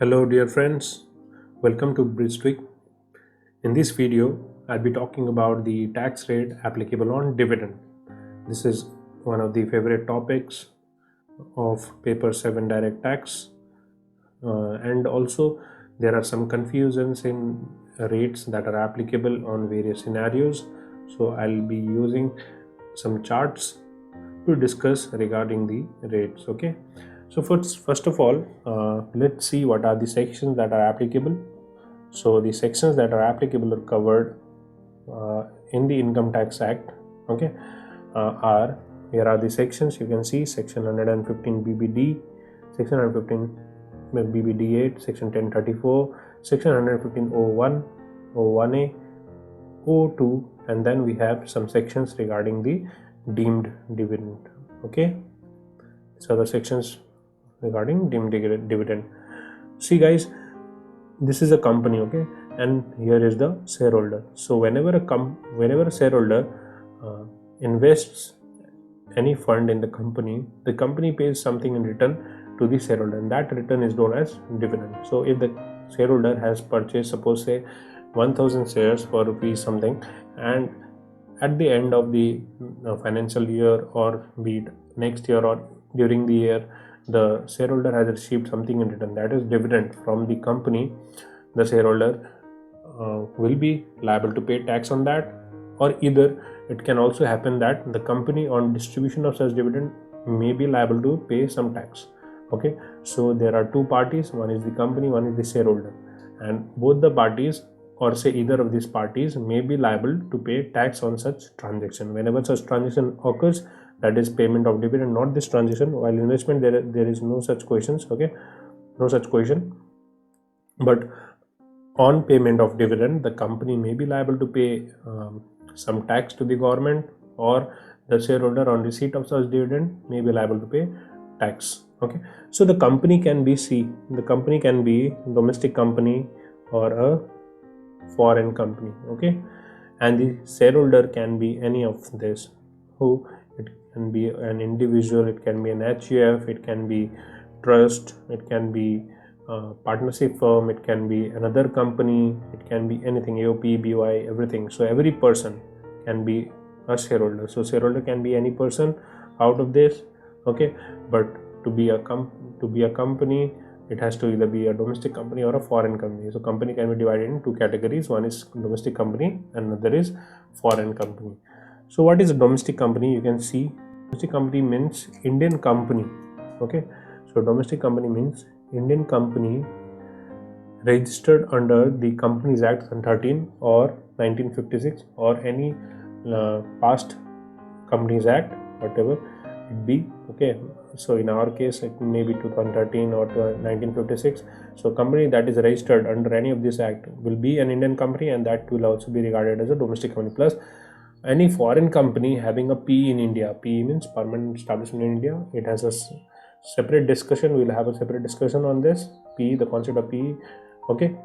Hello dear friends, welcome to Bridgetwick. In this video, I'll be talking about the tax rate applicable on dividend. This is one of the favorite topics of paper 7 direct tax, and also there are some confusions in rates that are applicable on various scenarios. So I'll be using some charts to discuss regarding the rates. Okay, so first of all, let's see what are the sections that are applicable. So the sections that are applicable are covered in the Income Tax Act. Okay, are here are the sections. You can see section 115 BBD, section 115 BBD8, section 1034, section 115 O1, O1A, O2, and then we have some sections regarding the deemed dividend. Okay, so the sections regarding deemed dividend. See guys, this is a company, okay, and here is the shareholder. So whenever a shareholder invests any fund in the company pays something in return to the shareholder, and that return is known as dividend. So if the shareholder has purchased, suppose say 1000 shares for rupees something, and at the end of the financial year, or be it next year or during the year, the shareholder has received something in return, that is dividend from the company, the shareholder will be liable to pay tax on that. Or either it can also happen that the company on distribution of such dividend may be liable to pay some tax. Okay, so there are two parties, one is the company, one is the shareholder, and both the parties, or say either of these parties, may be liable to pay tax on such transaction. Whenever such transaction occurs, that is payment of dividend, not this transaction. While investment, there is no such questions. Okay, no such question. But on payment of dividend, the company may be liable to pay some tax to the government, or the shareholder on receipt of such dividend may be liable to pay tax. Okay, so the company can be domestic company or a foreign company. Okay, and the shareholder can be any of this. Who? It can be an individual, it can be an HUF, it can be trust, it can be partnership firm, it can be another company, it can be anything, AOP, BY, everything. So every person can be a shareholder. So shareholder can be any person out of this. Okay, but to be a company, it has to either be a domestic company or a foreign company. So company can be divided in two categories. One is domestic company and another is foreign company. So what is a domestic company? You can see domestic company means Indian company. Okay, so domestic company means Indian company registered under the Companies Act 13 or 1956, or any past Companies Act, whatever it be. Okay, so in our case it may be 2013 or 1956. So company that is registered under any of this act will be an Indian company, and that will also be regarded as a domestic company. Plus any foreign company having a PE in India, PE means permanent establishment in India, it has a separate discussion. We'll have a separate discussion on this PE, the concept of PE. Okay,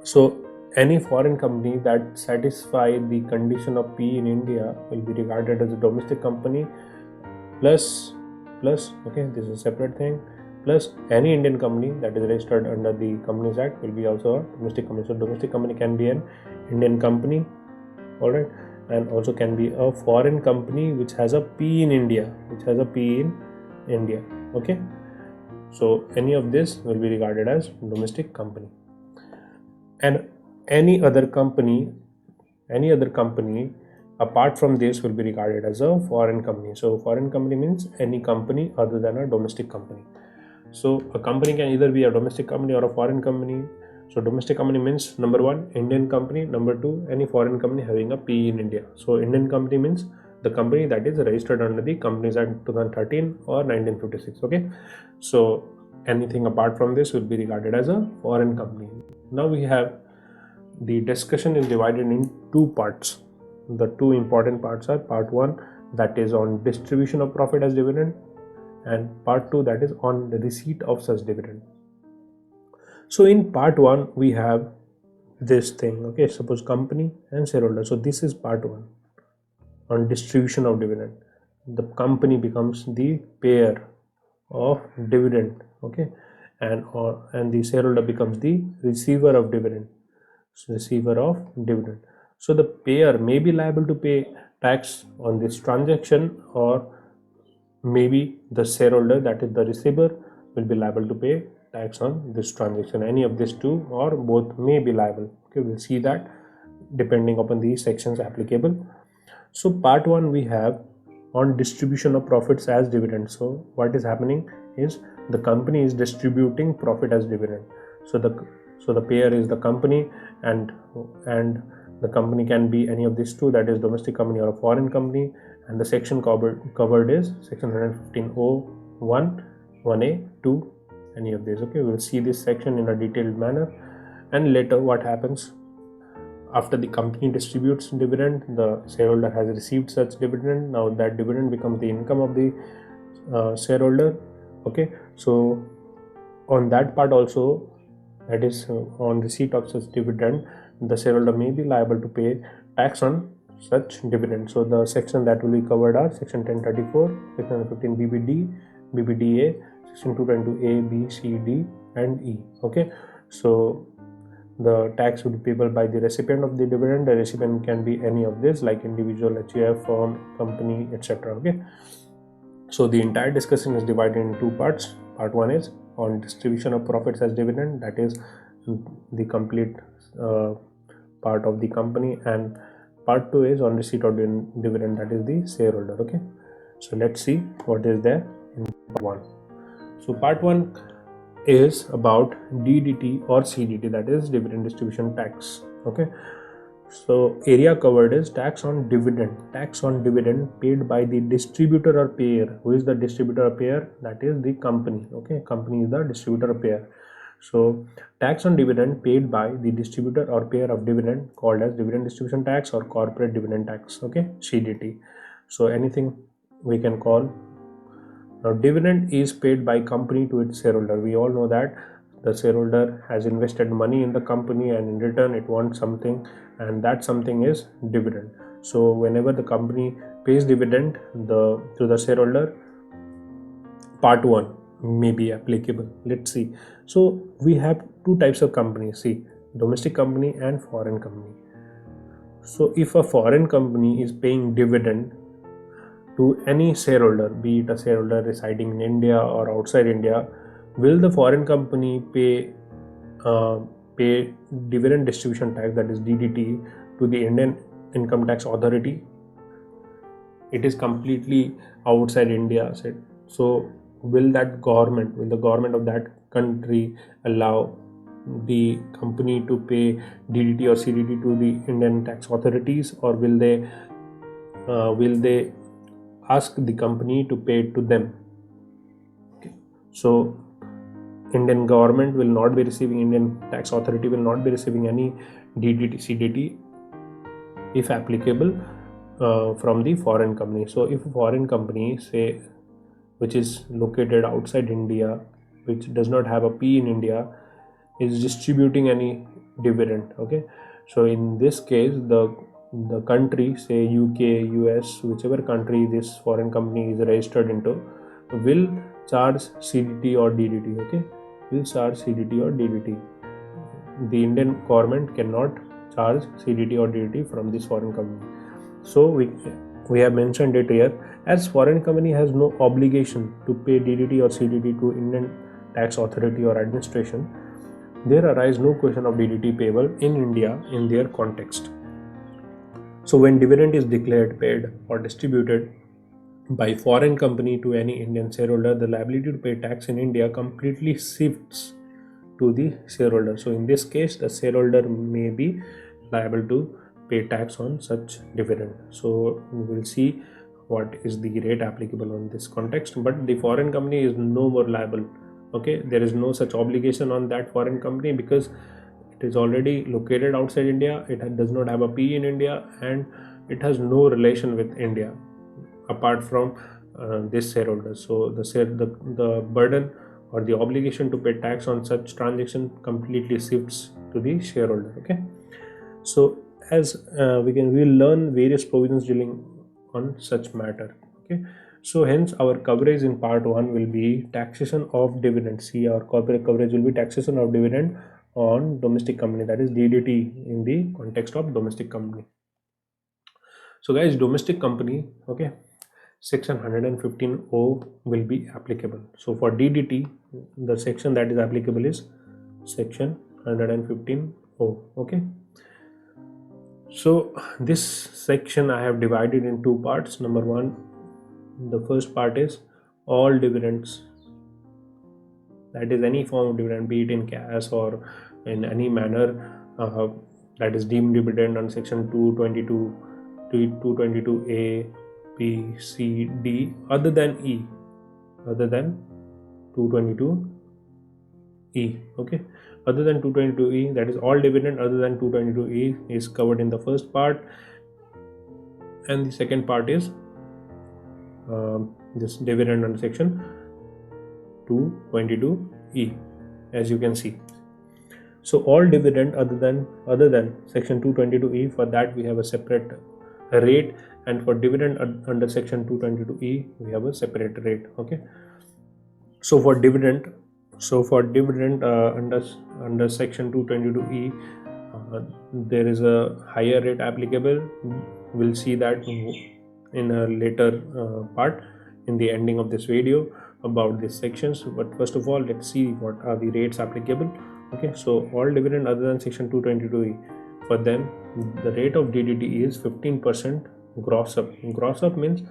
so any foreign company that satisfy the condition of PE in India will be regarded as a domestic company. Plus, okay, this is a separate thing. Plus any Indian company that is registered under the Companies Act will be also a domestic company. So domestic company can be an Indian company, all right, and also can be a foreign company which has a PE in India, Okay, so any of this will be regarded as domestic company. And any other company apart from this will be regarded as a foreign company. So foreign company means any company other than a domestic company. So a company can either be a domestic company or a foreign company. So domestic company means number one, Indian company. Number two, any foreign company having a PE in India. So Indian company means the company that is registered under the Companies Act 2013 or 1956. Okay, so anything apart from this will be regarded as a foreign company. Now we have the discussion is divided in two parts. The two important parts are part 1, that is on distribution of profit as dividend, and part 2, that is on the receipt of such dividend. So in part 1 we have this thing. Okay, suppose company and shareholder. So this is part 1 on distribution of dividend. The company becomes the payer of dividend. Okay, and the shareholder becomes the receiver of dividend. So receiver of dividend. So the payer may be liable to pay tax on this transaction, or maybe the shareholder, that is the receiver, will be liable to pay tax on this transaction. Any of these two or both may be liable. Okay, we'll see that depending upon the sections applicable. So part 1 we have on distribution of profits as dividend. So what is happening is the company is distributing profit as dividend. So the payer is the company, and the company can be any of these two, that is domestic company or a foreign company, and the section covered is section 115.01, 1A, 2, any of these. Okay, we'll see this section in a detailed manner. And later what happens after the company distributes dividend, the shareholder has received such dividend. Now that dividend becomes the income of the shareholder. Okay, so on that part also, that is on receipt of such dividend, the shareholder may be liable to pay tax on such dividend. So the section that will be covered are section 1034, section 15 BBD, BBDA, section 222A, B, C, D and E. Okay, so the tax will be payable by the recipient of the dividend. The recipient can be any of this, like individual, HUF, firm, company, etc. Okay, so the entire discussion is divided in two parts. Part 1 is on distribution of profits as dividend, that is the complete part of the company, and part 2 is on receipt of dividend, that is the shareholder. Okay, so let's see what is there in part 1. So part 1 is about DDT or CDT, that is dividend distribution tax. Okay, so area covered is tax on dividend. Tax on dividend paid by the distributor or payer. Who is the distributor or payer? That is the company. Okay, company is the distributor or payer. So tax on dividend paid by the distributor or payer of dividend, called as dividend distribution tax or corporate dividend tax. Okay, CDT. So anything we can call. Now dividend is paid by company to its shareholder. We all know that the shareholder has invested money in the company, and in return it wants something, and that something is dividend. So whenever the company pays dividend to the shareholder, part 1 may be applicable. Let's see. So we have two types of companies. See, domestic company and foreign company. So if a foreign company is paying dividend to any shareholder, be it a shareholder residing in India or outside India, will the foreign company pay dividend distribution tax, that is DDT, to the Indian Income Tax Authority? It is completely outside India. So will the government of that country allow the company to pay DDT or CDT to the Indian tax authorities, or will they ask the company to pay it to them? Okay. So Indian government will not be receiving, Indian tax authority will not be receiving any DDT, CDT, if applicable, from the foreign company. So if a foreign company, say, which is located outside India, which does not have a P in India, is distributing any dividend, okay, so in this case the country, say UK, US, whichever country this foreign company is registered into, will charge CDT or DDT. Okay, will charge CDT or DDT. The Indian government cannot charge CDT or DDT from this foreign company. So we have mentioned it here, as foreign company has no obligation to pay DDT or CDT to Indian tax authority or administration, there arise no question of DDT payable in India in their context. So when dividend is declared, paid or distributed by foreign company to any Indian shareholder, the liability to pay tax in India completely shifts to the shareholder. So in this case, the shareholder may be liable to pay tax on such dividend. So we will see what is the rate applicable on this context, but the foreign company is no more liable. Okay, there is no such obligation on that foreign company because it is already located outside India, it does not have a P in India, and it has no relation with India apart from this shareholder. So the burden or the obligation to pay tax on such transaction completely shifts to the shareholder. Okay, so as we will learn various provisions dealing on such matter. Okay, So hence our coverage in part 1 will be taxation of dividend. See, our corporate coverage will be taxation of dividend on domestic company, that is DDT in the context of domestic company. So guys, domestic company, okay, section 115O will be applicable. So for DDT, the section that is applicable is section 115O. okay. So this section I have divided in two parts. Number one, the first part is all dividends, that is any form of dividend, be it in cash or in any manner, that is deemed dividend on section 222 to 222A, B, C, D, other than 222E. okay, other than 222E, that is all dividend other than 222E is covered in the first part, and the second part is this dividend under section 222E, as you can see. So all dividend other than section 222E, for that we have a separate rate, and for dividend under section 222E we have a separate rate. okay, so for dividend under section 222E, there is a higher rate applicable. We'll see that in a later part in the ending of this video about these sections. But first of all, let's see what are the rates applicable. okay, so all dividend other than section 222E, for them the rate of DDT is 15% gross up. Gross up means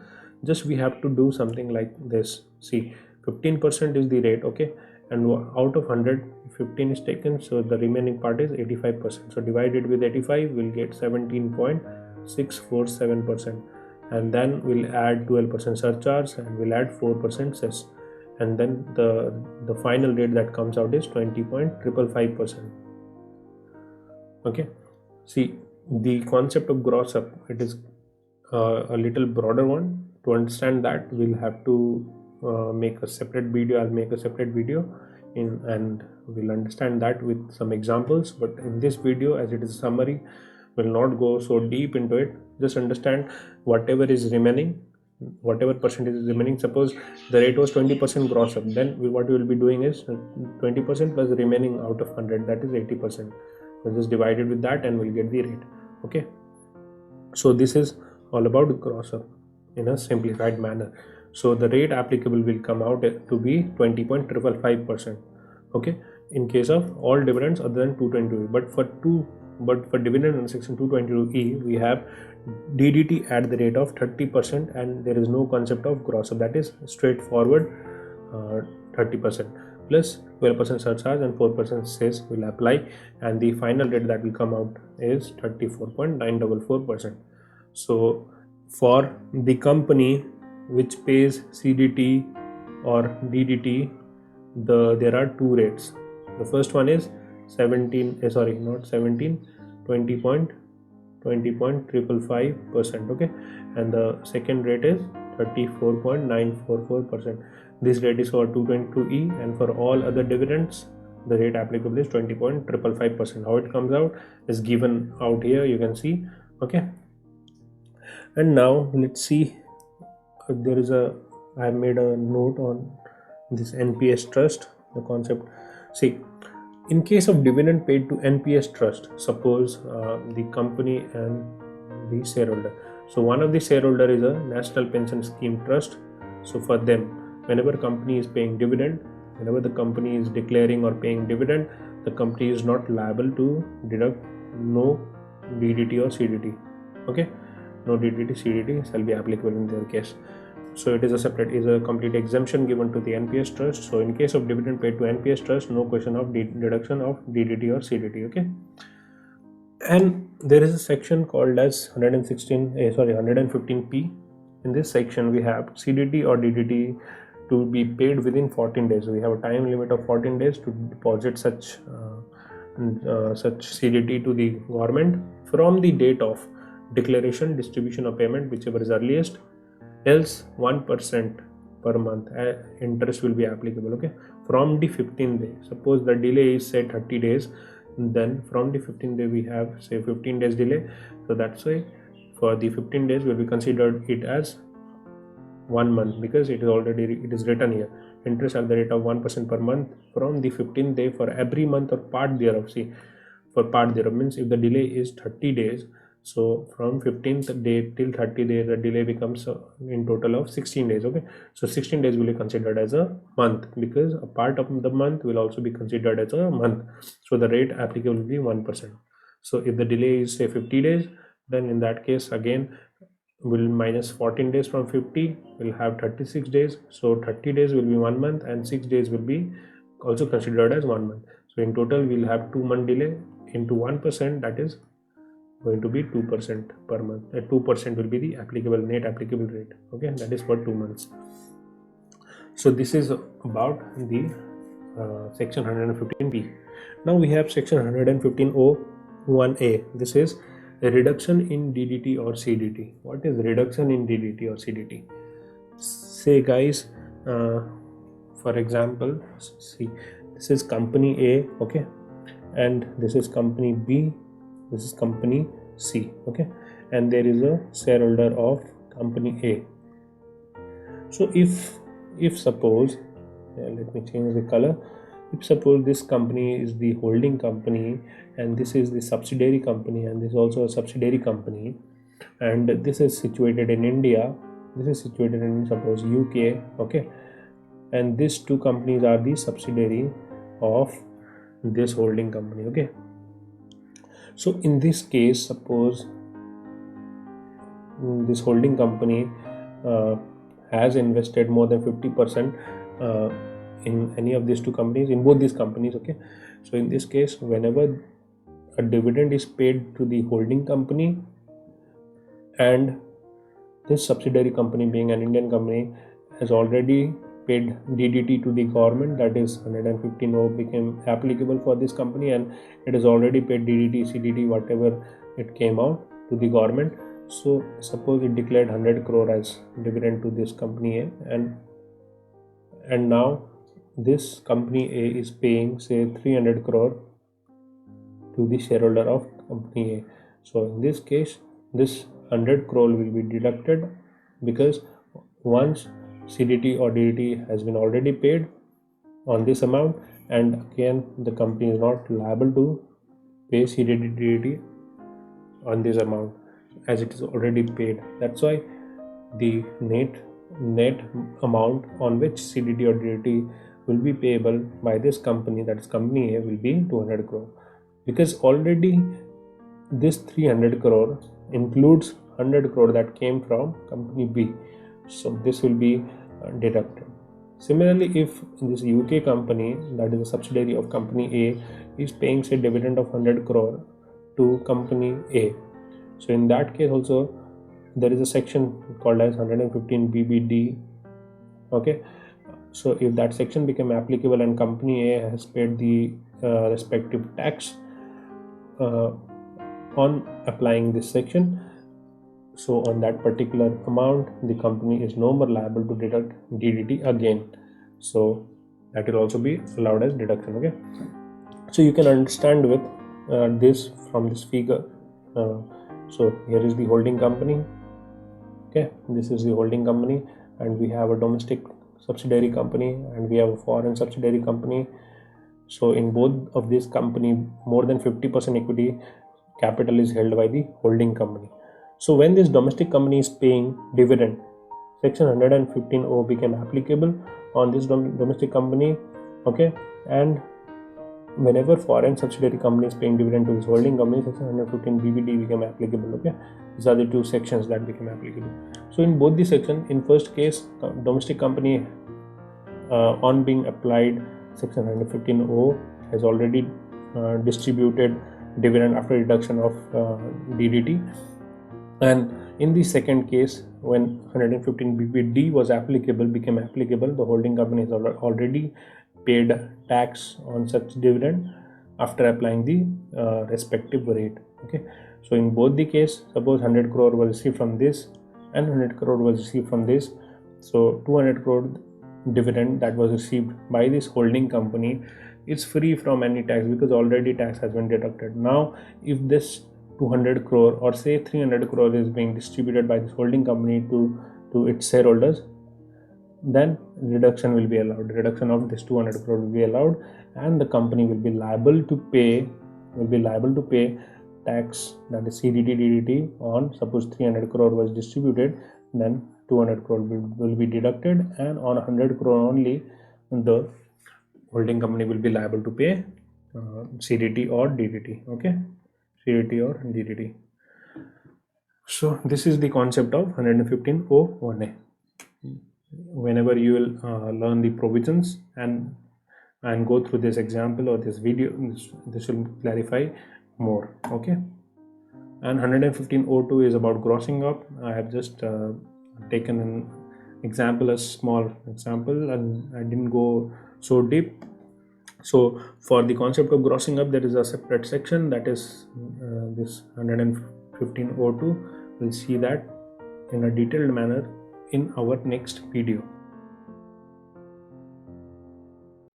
just we have to do something like this. See, 15% is the rate, okay, and out of 100, 15 is taken, so the remaining part is 85%. So divided with 85, we'll get 17.647%, and then we'll add 12% surcharge, and we'll add 4% cess, and then the final rate that comes out is 20.555%. okay, see, the concept of gross up, it is a little broader one. To understand that, we'll have to make a separate video. I'll make a separate video and we'll understand that with some examples. But in this video, as it is a summary, will not go so deep into it. Just understand whatever is remaining, whatever percentage is remaining. Suppose the rate was 20% gross up, then what we will be doing is 20% plus the remaining out of 100, that is 80%. We'll just divide it with that and we'll get the rate. okay, so this is all about gross up in a simplified manner. So the rate applicable will come out to be 20.555%. okay, in case of all dividends other than 222E. But for dividend in section 222E, we have DDT at the rate of 30%, and there is no concept of gross up. That is straightforward 30% plus 12% surcharge and 4% cess will apply, and the final rate that will come out is 34.944%. So for the company which pays CDT or DDT, there are two rates. The first one is 20.555%, okay, and the second rate is 34.944%. This rate is for 222E, and for all other dividends the rate applicable is 20.555%. How it comes out is given out here, you can see. okay, and now let's see, there is a, I have made a note on this NPS trust, the concept. See, in case of dividend paid to NPS trust, suppose the company and the shareholder. So one of the shareholder is a National Pension Scheme Trust. So for them, whenever company is paying dividend, whenever the company is declaring or paying dividend, the company is not liable to deduct no DDT or CDT. okay, no DDT CDT shall be applicable in their case. So it is a complete exemption given to the NPS trust. So in case of dividend paid to NPS trust, no question of deduction of DDT or CDT. okay, and there is a section called as 115P. In this section we have CDT or DDT to be paid within 14 days. We have a time limit of 14 days to deposit such CDT to the government from the date of declaration, distribution or payment, whichever is earliest, else 1% per month interest will be applicable. okay, from the 15th day. Suppose the delay is say 30 days, then from the 15th day we have say 15 days delay. So that's why for the 15 days will be considered it as 1 month, because it is written here, interest at the rate of 1% per month from the 15th day for every month or part thereof. See, for part thereof means if the delay is 30 days, so from 15th day till 30 days the delay becomes in total of 16 days. Okay, so 16 days will be considered as a month, because a part of the month will also be considered as a month. So the rate applicable will be 1%. So if the delay is say 50 days, then in that case again will minus 14 days from 50, will have 36 days. So 30 days will be 1 month and 6 days will be also considered as 1 month. So in total we'll have 2 month delay into 1%, that is going to be 2% per month. 2% will be the applicable net applicable rate. Okay, that is for 2 months. So this is about the section 115B. Now we have section 115O1A. This is a reduction in DDT or CDT. What is reduction in DDT or CDT? Say guys, for example, see, this is company A, okay, and this is company B, this is company C, okay, and there is a shareholder of company A. So if suppose, let me change the color. If suppose this company is the holding company and this is the subsidiary company and this is also a subsidiary company, and this is situated in India, this is situated in suppose UK, okay, and these two companies are the subsidiary of this holding company. Okay, so in this case, suppose this holding company has invested more than 50% in any of these two companies, in both these companies. Okay, so in this case, whenever a dividend is paid to the holding company and this subsidiary company being an Indian company has already paid DDT to the government, that is 115O became applicable for this company, and it has already paid DDT, CDT, whatever it came out to the government. So suppose it declared 100 crore as dividend to this company A, and now this company A is paying say 300 crore to the shareholder of company A. So in this case, this 100 crore will be deducted, because once CDT or DDT has been already paid on this amount, and again the company is not liable to pay CDT DDT on this amount as it is already paid. That's why the net amount on which CDT or DDT will be payable by this company, that is company A, will be 200 crore, because already this 300 crore includes 100 crore that came from company B. So this will be deducted. Similarly, if this UK company, that is a subsidiary of company A, is paying say dividend of 100 crore to company A, so in that case also there is a section called as 115 BBD. Okay, so if that section became applicable and company A has paid the respective tax on applying this section, so on that particular amount the company is no more liable to deduct DDT again. So that will also be allowed as deduction. Okay, so you can understand with this from this figure. So here is the holding company. Okay, this is the holding company, and we have a domestic subsidiary company and we have a foreign subsidiary company. So in both of these company, more than 50% equity capital is held by the holding company. So when this domestic company is paying dividend, section 115O became applicable on this domestic company. Okay, and whenever foreign subsidiary company is paying dividend to this holding company, section 115 BBD became applicable. Okay, these are the two sections that became applicable. So in both the section, in first case, domestic company on being applied section 115O has already distributed dividend after reduction of DDT, and in the second case, when 115 BBD was applicable, became applicable, the holding company has already paid tax on such dividend after applying the respective rate. Okay, so in both the case, suppose 100 crore was received from this and 100 crore was received from this, so 200 crore dividend that was received by this holding company is free from any tax, because already tax has been deducted. Now if this 200 crore or say 300 crore is being distributed by this holding company to its shareholders, then reduction will be allowed. Reduction of this 200 crore will be allowed, and the company will be liable to pay tax, that is CDT DDT, on suppose 300 crore was distributed, then 200 crore will be deducted, and on 100 crore only the holding company will be liable to pay CDT or DDT. Okay, CDT or DDT. So this is the concept of 115.01A. Whenever you will learn the provisions and go through this example or this video, this will clarify more. Okay, and 115.02 is about grossing up. I have just taken an example, a small example, and I didn't go so deep. So for the concept of grossing up, there is a separate section, that is this 115.02. We'll see that in a detailed manner in our next video.